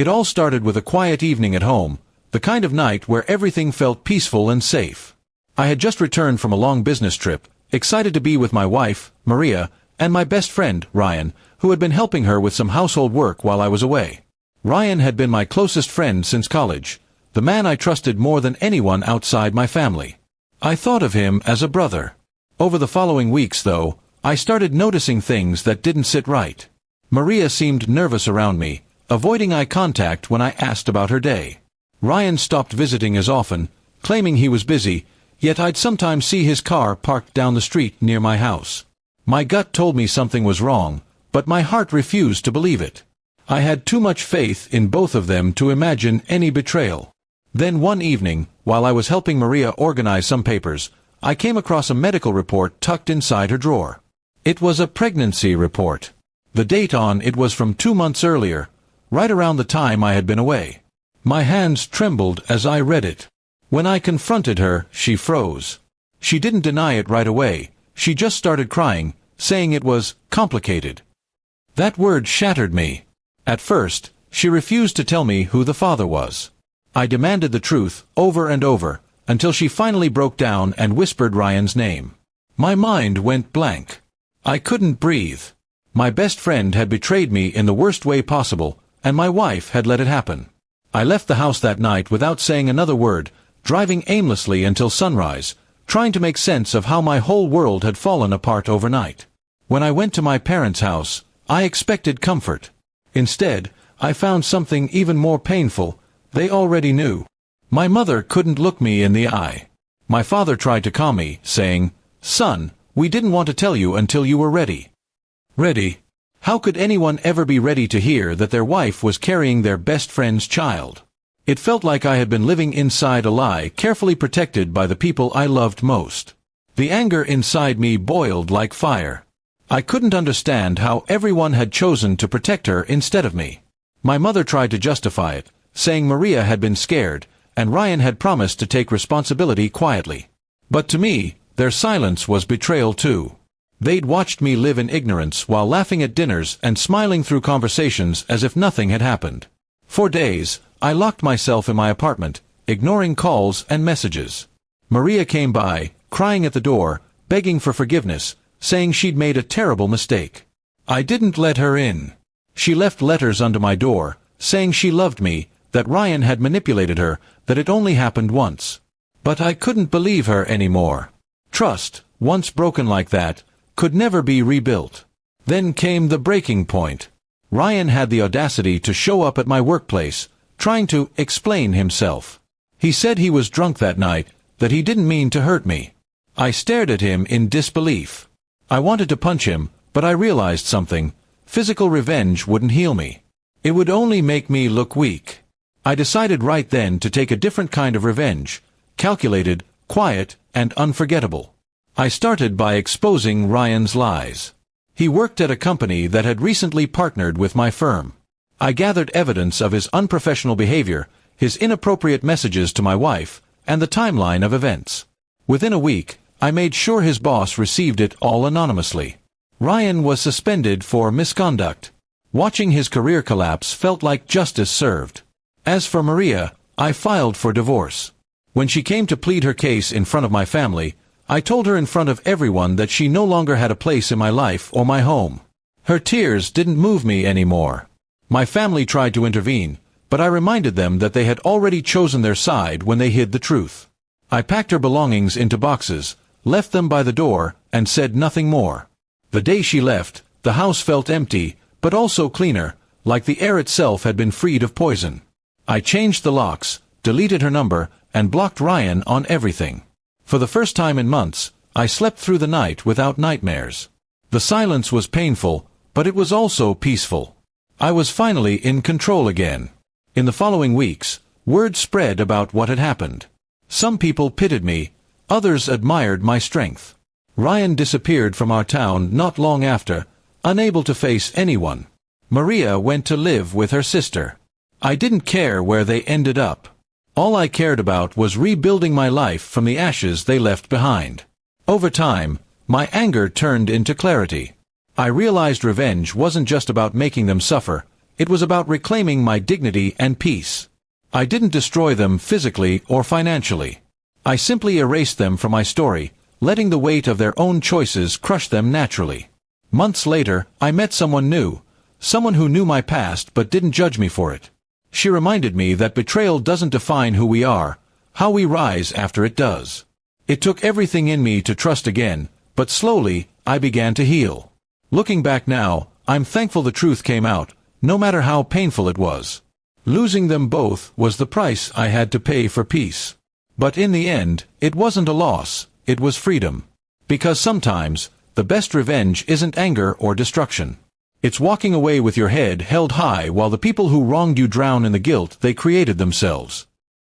It all started with a quiet evening at home, the kind of night where everything felt peaceful and safe. I had just returned from a long business trip, excited to be with my wife, Maria, and my best friend, Ryan, who had been helping her with some household work while I was away. Ryan had been my closest friend since college, the man I trusted more than anyone outside my family. I thought of him as a brother. Over the following weeks, though, I started noticing things that didn't sit right. Maria seemed nervous around me, avoiding eye contact when I asked about her day. Ryan stopped visiting as often, claiming he was busy, yet I'd sometimes see his car parked down the street near my house. My gut told me something was wrong, but my heart refused to believe it. I had too much faith in both of them to imagine any betrayal. Then one evening, while I was helping Maria organize some papers, I came across a medical report tucked inside her drawer. It was a pregnancy report. The date on it was from 2 months earlier, right around the time I had been away. My hands trembled as I read it. When I confronted her, she froze. She didn't deny it right away, she just started crying, saying it was complicated. That word shattered me. At first, she refused to tell me who the father was. I demanded the truth over and over, until she finally broke down and whispered Ryan's name. My mind went blank. I couldn't breathe. My best friend had betrayed me in the worst way possible, and my wife had let it happen. I left the house that night without saying another word, driving aimlessly until sunrise, trying to make sense of how my whole world had fallen apart overnight. When I went to my parents' house, I expected comfort. Instead, I found something even more painful. They already knew. My mother couldn't look me in the eye. My father tried to calm me, saying, "Son, we didn't want to tell you until you were ready." Ready? How could anyone ever be ready to hear that their wife was carrying their best friend's child? It felt like I had been living inside a lie, carefully protected by the people I loved most. The anger inside me boiled like fire. I couldn't understand how everyone had chosen to protect her instead of me. My mother tried to justify it, saying Maria had been scared, and Ryan had promised to take responsibility quietly. But to me, their silence was betrayal too. They'd watched me live in ignorance while laughing at dinners and smiling through conversations as if nothing had happened. For days, I locked myself in my apartment, ignoring calls and messages. Maria came by, crying at the door, begging for forgiveness, saying she'd made a terrible mistake. I didn't let her in. She left letters under my door, saying she loved me, that Ryan had manipulated her, that it only happened once. But I couldn't believe her anymore. Trust, once broken like that, could never be rebuilt. Then came the breaking point. Ryan had the audacity to show up at my workplace, trying to explain himself. He said he was drunk that night, that he didn't mean to hurt me. I stared at him in disbelief. I wanted to punch him, but I realized something. Physical revenge wouldn't heal me. It would only make me look weak. I decided right then to take a different kind of revenge, calculated, quiet, and unforgettable. I started by exposing Ryan's lies. He worked at a company that had recently partnered with my firm. I gathered evidence of his unprofessional behavior, his inappropriate messages to my wife, and the timeline of events. Within a week, I made sure his boss received it all anonymously. Ryan was suspended for misconduct. Watching his career collapse felt like justice served. As for Maria, I filed for divorce. When she came to plead her case in front of my family, I told her in front of everyone that she no longer had a place in my life or my home. Her tears didn't move me anymore. My family tried to intervene, but I reminded them that they had already chosen their side when they hid the truth. I packed her belongings into boxes, left them by the door, and said nothing more. The day she left, the house felt empty, but also cleaner, like the air itself had been freed of poison. I changed the locks, deleted her number, and blocked Ryan on everything. For the first time in months, I slept through the night without nightmares. The silence was painful, but it was also peaceful. I was finally in control again. In the following weeks, word spread about what had happened. Some people pitied me, others admired my strength. Ryan disappeared from our town not long after, unable to face anyone. Maria went to live with her sister. I didn't care where they ended up. All I cared about was rebuilding my life from the ashes they left behind. Over time, my anger turned into clarity. I realized revenge wasn't just about making them suffer, It was about reclaiming my dignity and peace. I didn't destroy them physically or financially. I simply erased them from my story, letting the weight of their own choices crush them naturally. Months later, I met someone new, someone who knew my past but didn't judge me for it. She reminded me that betrayal doesn't define who we are, how we rise after it does. It took everything in me to trust again, but slowly, I began to heal. Looking back now, I'm thankful the truth came out, no matter how painful it was. Losing them both was the price I had to pay for peace. But in the end, it wasn't a loss, it was freedom. Because sometimes, the best revenge isn't anger or destruction. It's walking away with your head held high while the people who wronged you drown in the guilt they created themselves.